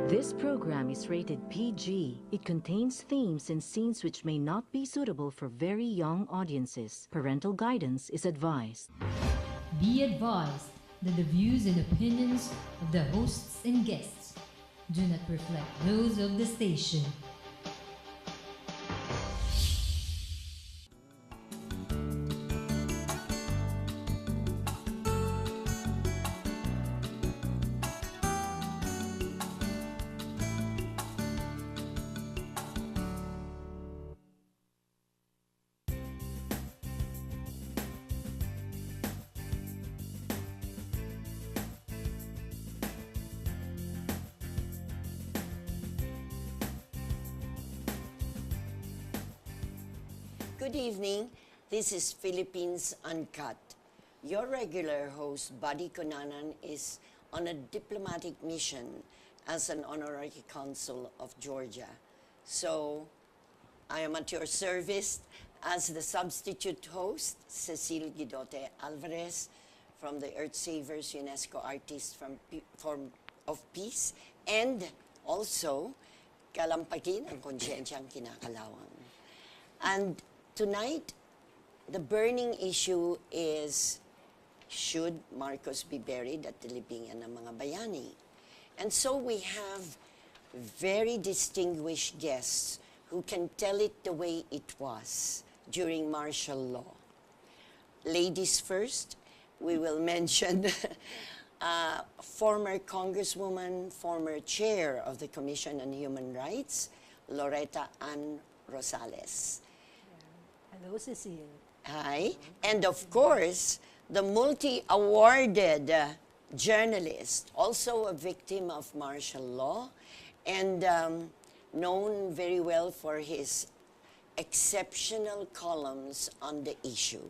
This program is rated PG. It contains themes and scenes which may not be suitable for very young audiences. Parental guidance is advised. Be advised that the views and opinions of the hosts and guests do not reflect those of the station. Good evening. This is Philippines Uncut. Your regular host, Buddy Conanan, is on a diplomatic mission as an honorary consul of Georgia. So, I am at your service as the substitute host, Cecile Guidote Alvarez, from the Earth Savers UNESCO Artist Form of Peace, and also kalampagin ang konsyensiyang kinakalawang. And tonight, the burning issue is, should Marcos be buried at the libingan ng mga bayani? And so we have very distinguished guests who can tell it the way it was during martial law. Ladies first, we will mention former Congresswoman, former chair of the Commission on Human Rights, Loretta Ann Rosales. Hello, Cecile. Hi. And of course, the multi-awarded journalist, also a victim of martial law, and known very well for his exceptional columns on the issue,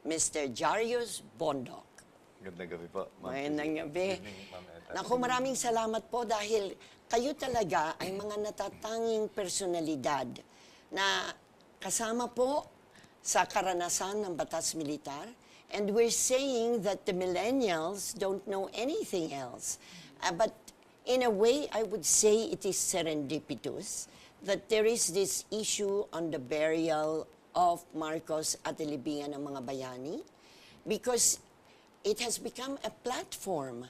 Mr. Jarius Bondok. Gandang gabi po, Ma'am. Magandang gabi. Good evening, Ma'am Eta. Naku, maraming salamat po dahil kayo talaga ay mga natatanging personalidad na kasama po sa karanasan ng batas militar, and we're saying that the millennials don't know anything else. But in a way, I would say it is serendipitous that there is this issue on the burial of Marcos at the libingan ng mga bayani, because it has become a platform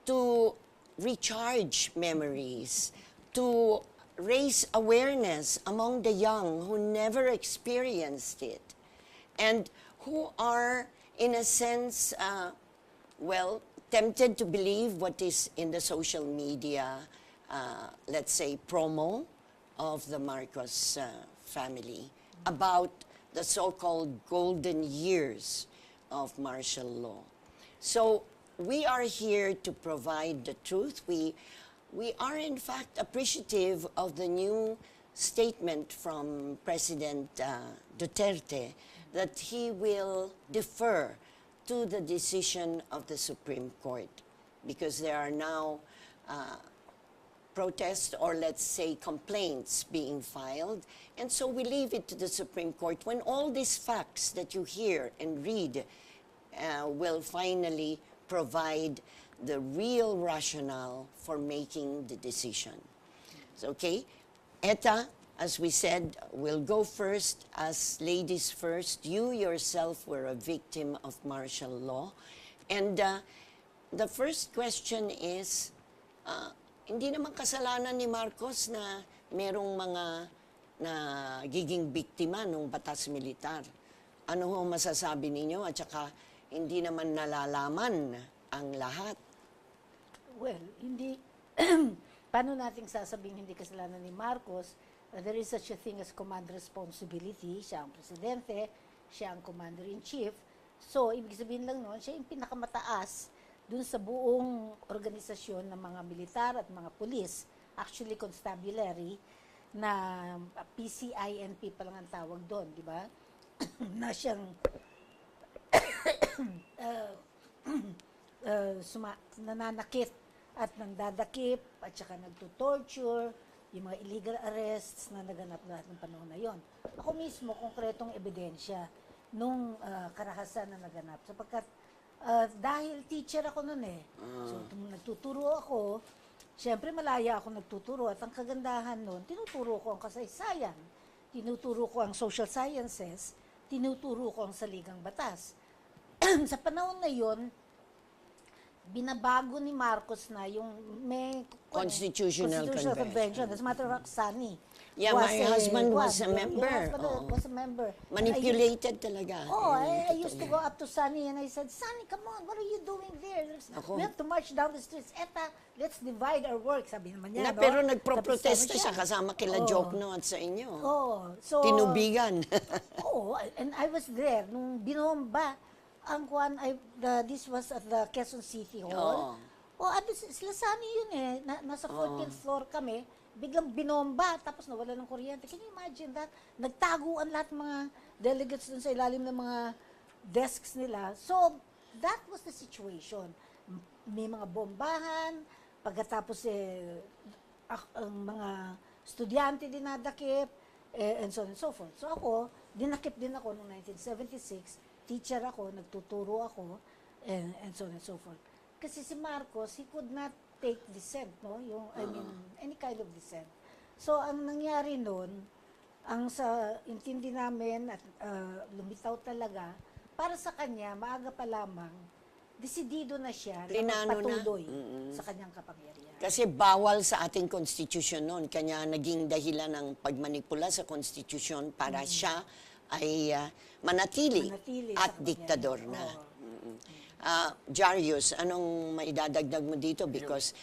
to recharge memories, to raise awareness among the young who never experienced it and who are, in a sense, tempted to believe what is in the social media, let's say, promo of the Marcos family about the so-called golden years of martial law. So we are here to provide the truth. We are, in fact, appreciative of the new statement from President Duterte that he will defer to the decision of the Supreme Court, because there are now protests, or let's say complaints, being filed. And so we leave it to the Supreme Court when all these facts that you hear and read will finally provide the real rationale for making the decision. So, okay, Eta, as we said, will go first as ladies first. You yourself were a victim of martial law. And the first question is, hindi naman kasalanan ni Marcos na merong mga nagiging biktima ng batas militar. Ano ho masasabi ninyo? At saka, hindi naman nalalaman ang lahat. Well, hindi, paano nating sasabing hindi kasalanan ni Marcos? There is such a thing as command responsibility. Siya ang presidente, siya ang commander-in-chief. So, ibig sabihin lang noon, siya yung pinakamataas dun sa buong organisasyon ng mga militar at mga pulis, actually constabulary, na PCINP pa lang ang tawag doon, di ba? Na siyang nananakit at nandadakip at saka nagtutorture, yung mga illegal arrests na naganap lahat ng panahon na yon. Ako mismo, konkretong ebidensya nung karahasan na naganap. Sapagkat dahil teacher ako noon eh. So, nagtuturo ako, Siyempre, malaya ako nagtuturo at ang kagandahan nun, tinuturo ko ang kasaysayan, tinuturo ko ang social sciences, tinuturo ko ang saligang batas. Sa panahon na yon, binabago ni Marcos na yung may Constitutional Convention. As a matter of fact, Sunny. Yeah, my husband was a member. Your husband was a member. Manipulated talaga. Oh, I used to go up to Sunny and I said, Sunny, come on, what are you doing there? Ako. We have to march down the streets. Eta, let's divide our work, sabi naman niya, no? Pero nagpro-protesta Tapos siya kasama kila Jokno at sa inyo. Oh, so... Tinubigan. Oh, and I was there nung binomba ang kuan this was at the Quezon City Hall. Oh, at sila Sunny yun eh. Nasa 14th floor kami, biglang binomba, tapos nawala ng kuryente. Can you imagine that? Nagtaguan lahat mga delegates dun sa ilalim ng mga desks nila. So, that was the situation. May mga bombahan, pagkatapos ang mga estudyante dinadakip, and so on and so forth. So ako, dinakip din ako noong 1976, teacher ako, nagtuturo ako, and so on and so forth. Kasi si Marcos, he could not take dissent, no? Any kind of dissent. So, ang nangyari noon, ang sa intindi namin at lumitaw talaga, para sa kanya, maaga pa lamang, desidido na siya na magpatuloy sa kanyang kapangyarihan. Kasi bawal sa ating konstitusyon noon. Kanya naging dahilan ng pagmanipula sa konstitusyon para siya ay manatili at diktador na. Jarius, anong maidadagdag mo dito? Because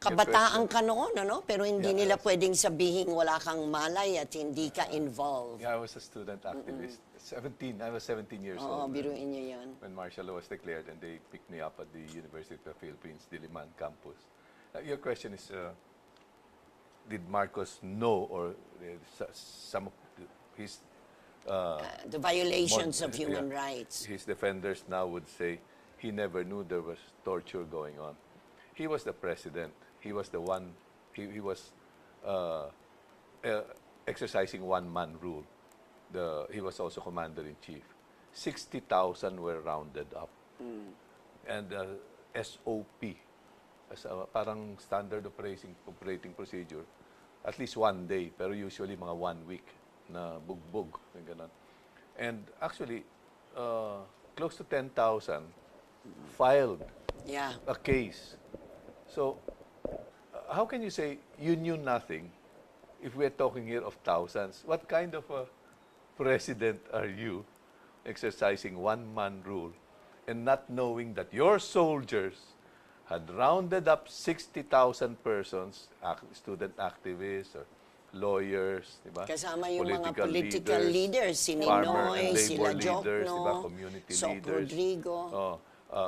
kabataan ka noon, ano? Pero hindi nila pwedeng sabihin wala kang malay at hindi ka involved. Yeah, I was a student activist. I was 17 years Oo, old biruin niyo yan. when martial law was declared, and they picked me up at the University of the Philippines, Diliman campus. Your question is, did Marcos know, or some of his The violations of human rights. His defenders now would say he never knew there was torture going on. He was the president. He was the one. He was exercising one-man rule. He was also commander-in-chief. 60,000 were rounded up. And SOP, parang standard operating procedure, at least one day, pero usually mga 1 week na bugbog. Ganun. And actually, close to 10,000 filed a case. So, how can you say you knew nothing if we're talking here of thousands? What kind of a president are you exercising one-man rule and not knowing that your soldiers had rounded up 60,000 persons, student activists or lawyers, diba? Kasama yung mga political leaders, si Ninoy, sila Jokno, community Soc leaders, Rodrigo.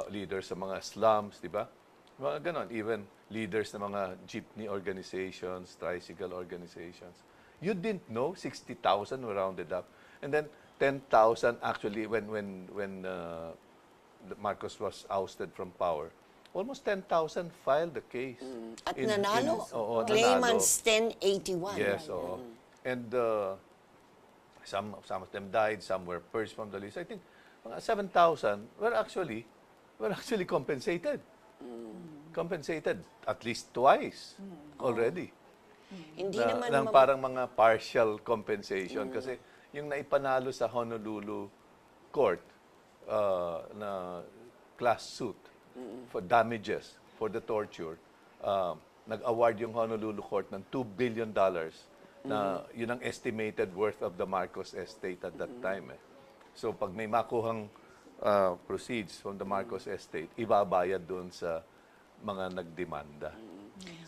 leaders sa mga slums, diba? Mga ganon, even leaders ng mga jeepney organizations, tricycle organizations. You didn't know 60,000 were rounded up. And then 10,000 actually when Marcos was ousted from power, almost 10,000 filed the case. At nanalo. Claimants 1081. Yes, oo. And some of them died, some were purged from the list. I think mga 7,000 were actually compensated. Compensated at least twice already. Hindi naman Ng parang mga partial compensation kasi yung naipanalo sa Honolulu court na class suit for damages for the torture, nag-award yung Honolulu court ng $2 billion na yun ang estimated worth of the Marcos estate at that time. So pag may makuhang proceeds from the Marcos estate, ibabayad doon sa mga nagdemanda.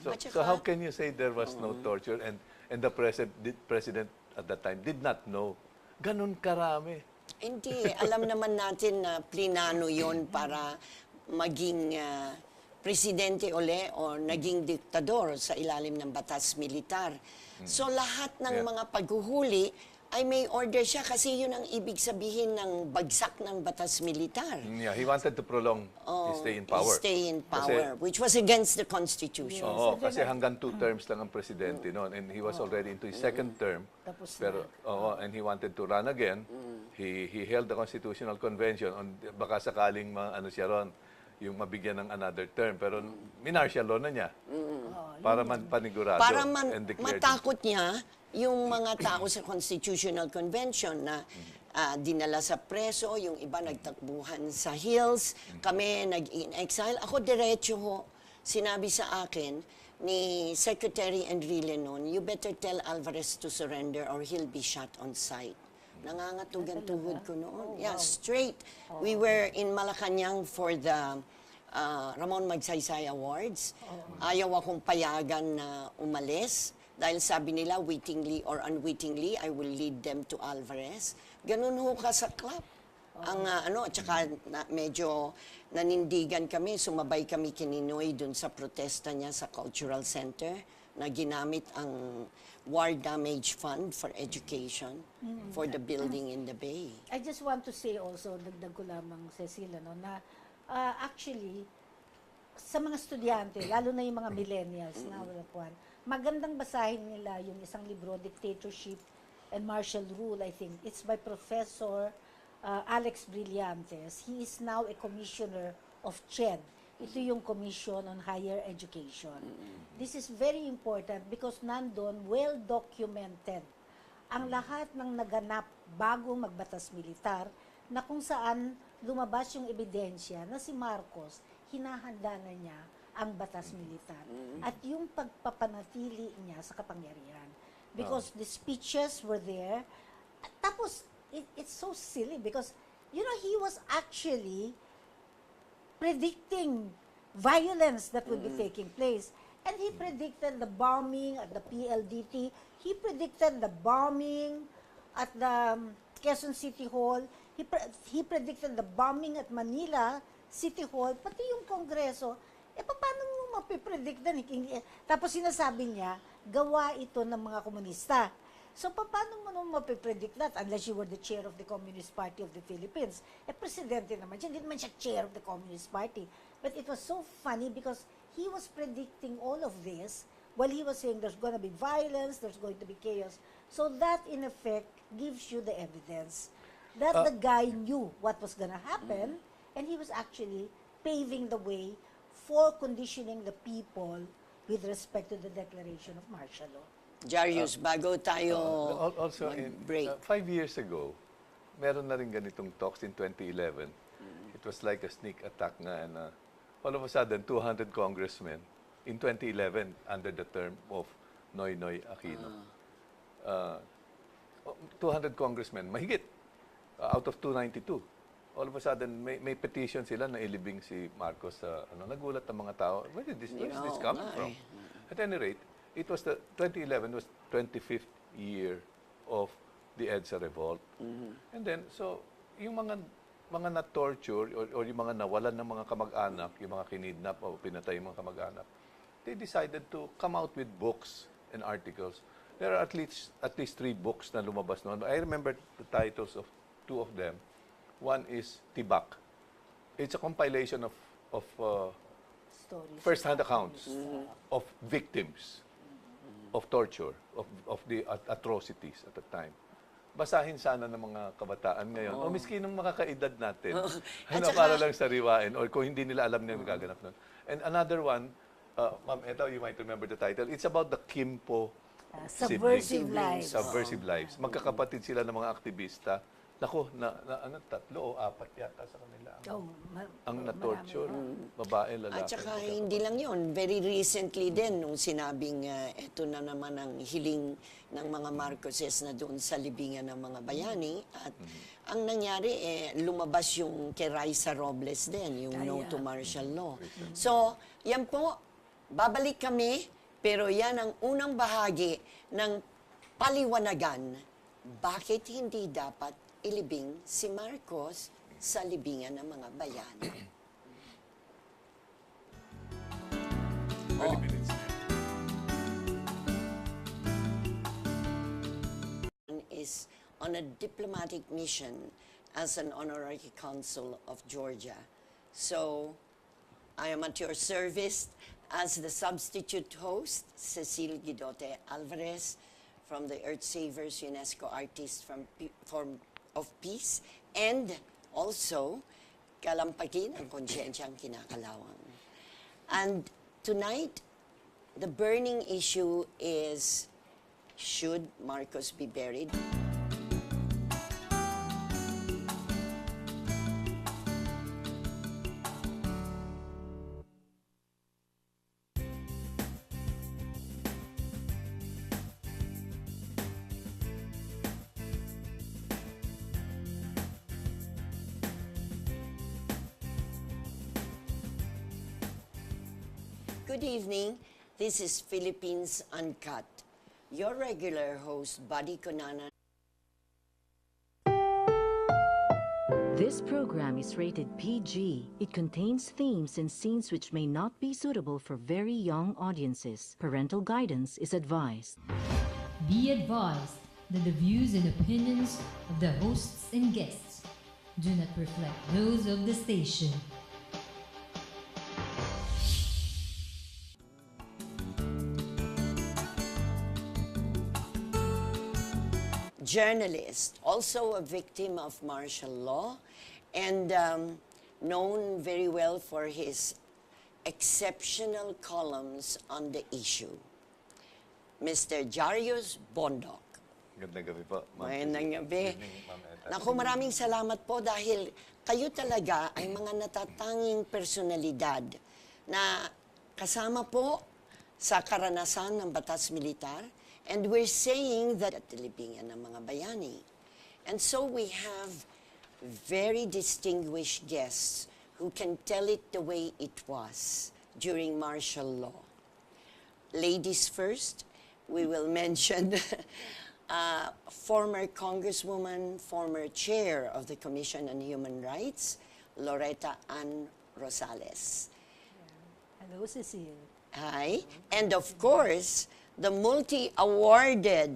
So how can you say there was no torture and the president at that time did not know? Ganun karami. Hindi. Alam naman natin na plinano yon para maging presidente uli o naging diktador sa ilalim ng batas militar. So lahat ng mga paghuhuli ay may order siya kasi yun ang ibig sabihin ng bagsak ng batas militar. Yeah, he wanted to prolong his stay in power. His stay in power, which was against the Constitution. Oo, kasi hanggang 2 terms lang ang presidente noon, and he was already into his second term. Pero and he wanted to run again. He held the Constitutional Convention on baka sakaling ano siya ron, yung mabigyan ng another term. Pero minartial law na niya para panigurado Para and declared matakot niya yung mga tao sa Constitutional Convention na dinala sa preso, yung iba nagtakbuhan sa hills, kami nag-in-exile. Ako diretso ho, sinabi sa akin ni Secretary Enrile noon, you better tell Alvarez to surrender or he'll be shot on sight. Nangangatugan tuhod ko noon. Yeah, straight. We were in Malacanang for the Ramon Magsaysay Awards. Ayaw akong payagan na umalis dahil sabi nila, wittingly or unwittingly, I will lead them to Alvarez. Ganun ho ka sa club. Ang tsaka medyo nanindigan kami, sumabay kami kininoy dun sa protesta niya sa Cultural Center na ginamit ang War Damage Fund for Education for the building in the Bay. I just want to say also, dagdag ko lamang, Cecil, na actually, sa mga estudyante, lalo na yung mga millennials na wala puwan, magandang basahin nila yung isang libro, Dictatorship and Martial Rule, I think. It's by Professor Alex Brillantes. He is now a commissioner of CHED. Ito yung Commission on Higher Education. This is very important because nandun well-documented ang lahat ng naganap bago magbatas militar na kung saan lumabas yung ebidensya na si Marcos, hinahanda na niya ang batas militar at yung pagpapanatili niya sa kapangyarihan. Because the speeches were there. Tapos, it's so silly because, you know, he was actually predicting violence that would be taking place. And he predicted the bombing at the PLDT. He predicted the bombing at the Quezon City Hall. He predicted the bombing at Manila City Hall, pati yung Kongreso. Paano mo mapipredict na? Tapos sinasabi niya, gawa ito ng mga komunista. So, paano mo naman mapipredict that unless you were the chair of the Communist Party of the Philippines? Presidente naman siya. Hindi naman siya chair of the Communist Party. But it was so funny because he was predicting all of this while he was saying there's going to be violence, there's going to be chaos. So, that in effect gives you the evidence that the guy knew what was going to happen and he was actually paving the way for conditioning the people with respect to the declaration of martial law. Jarius, bago tayo also, mag-break. 5 years ago, meron na rin ganitong talks in 2011. It was like a sneak attack nga and all of a sudden, 200 congressmen in 2011 under the term of Noynoy Aquino. 200 congressmen, mahigit, out of 292. All of a sudden, may petition sila na ilibing si Marcos sa, nagulat ang mga tao. Where is this coming from? At any rate, it was 2011 was 25th year of the EDSA revolt. And then, so, yung mga na-torture or yung mga nawalan ng mga kamag-anak, yung mga kinidnap o pinatay yung mga kamag-anak, they decided to come out with books and articles. There are at least 3 books na lumabas noon. I remember the titles of 2 of them. One is Tibak. It's a compilation of first-hand accounts of victims of torture, of the atrocities at the time. Basahin sana ng mga kabataan ngayon. O miski ng mga kaedad natin. Para lang sariwain. O kung hindi nila alam na yung gaganap nun. And another one, Ma'am, ito, you might remember the title. It's about the Kimpo Subversive Lives. Subversive Lives. Magkakapatid sila ng mga aktivista. Nako, 3 o 4 yata sa kanila. Ang na-torture. Babae, lalaki. At saka hindi lang yun. Very recently din, nung sinabing ito na naman ang hiling ng mga Marcoses na doon sa libingan ng mga bayani. At ang nangyari, lumabas yung kay Raisa Robles din, yung no to martial law. So, yan po, babalik kami, pero yan ang unang bahagi ng paliwanagan. Bakit hindi dapat ilibing si Marcos sa libingan ng mga bayani? Is on a diplomatic mission as an honorary consul of Georgia. So, I am at your service as the substitute host, Cecil Guidote Alvarez, from the Earth Savers UNESCO Artists of Peace, and also kalampakin ang konsyensya ang kinakalawang. And tonight, the burning issue is, should Marcos be buried? Good evening. This is Philippines Uncut. Your regular host, Buddy Conanan. This program is rated PG. It contains themes and scenes which may not be suitable for very young audiences. Parental guidance is advised. Be advised that the views and opinions of the hosts and guests do not reflect those of the station. Journalist, also a victim of martial law, and known very well for his exceptional columns on the issue. Mr. Jarius Bondok. Magandang gabi po, Ma'am. Magandang gabi. Good evening, Ma'am Eta. Naku, maraming salamat po dahil kayo talaga ay mga natatanging personalidad na kasama po sa karanasan ng batas militar. And we're saying that at libingan ng mga bayani. And so we have very distinguished guests who can tell it the way it was during martial law. Ladies first, we will mention former Congresswoman, former chair of the Commission on Human Rights, Loretta Ann Rosales. Hello, Cecile. Hi. And of course, the multi-awarded